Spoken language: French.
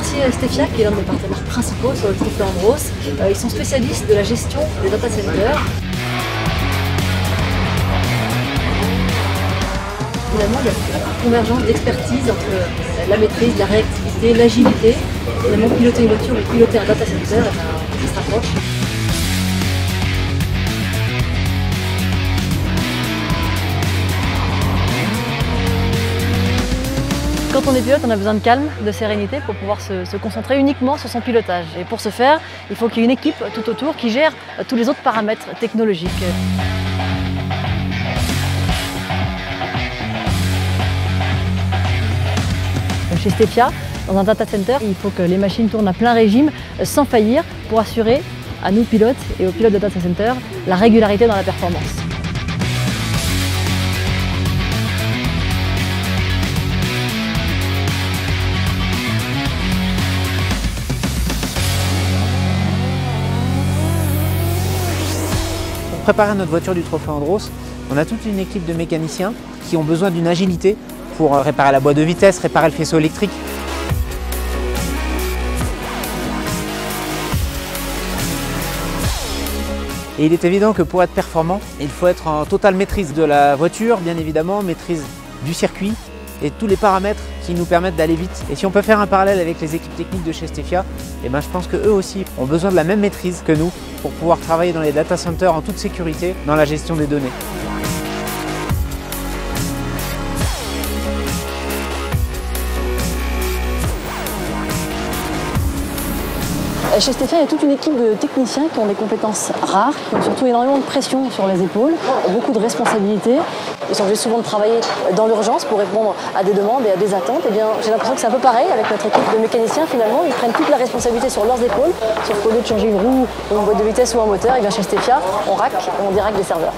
remercier Stefia qui est l'un de mes partenaires principaux sur le Trophée Andros. Ils sont spécialistes de la gestion des data centers. Finalement, il y a une convergence d'expertise entre la maîtrise, la réactivité, l'agilité. Finalement, piloter une voiture ou piloter un data center, ça se rapproche. Quand on est pilote, on a besoin de calme, de sérénité pour pouvoir se concentrer uniquement sur son pilotage. Et pour ce faire, il faut qu'il y ait une équipe tout autour qui gère tous les autres paramètres technologiques. Chez Stefia, dans un data center, il faut que les machines tournent à plein régime sans faillir pour assurer à nous pilotes et aux pilotes de data center la régularité dans la performance. Pour préparer notre voiture du Trophée Andros, on a toute une équipe de mécaniciens qui ont besoin d'une agilité pour réparer la boîte de vitesse, réparer le faisceau électrique. Et il est évident que pour être performant, il faut être en totale maîtrise de la voiture, bien évidemment, maîtrise du circuit et tous les paramètres qui nous permettent d'aller vite. Et si on peut faire un parallèle avec les équipes techniques de chez Stefia, je pense qu'eux aussi ont besoin de la même maîtrise que nous pour pouvoir travailler dans les data centers en toute sécurité dans la gestion des données. Chez Stefia, il y a toute une équipe de techniciens qui ont des compétences rares, qui ont surtout énormément de pression sur les épaules, beaucoup de responsabilités. Ils sont obligés souvent de travailler dans l'urgence pour répondre à des demandes et à des attentes. Et bien, j'ai l'impression que c'est un peu pareil avec notre équipe de mécaniciens finalement. Ils prennent toute la responsabilité sur leurs épaules, sauf qu'au lieu de changer une roue, une boîte de vitesse ou un moteur, et bien chez Stefia, on rack et on déraque des serveurs.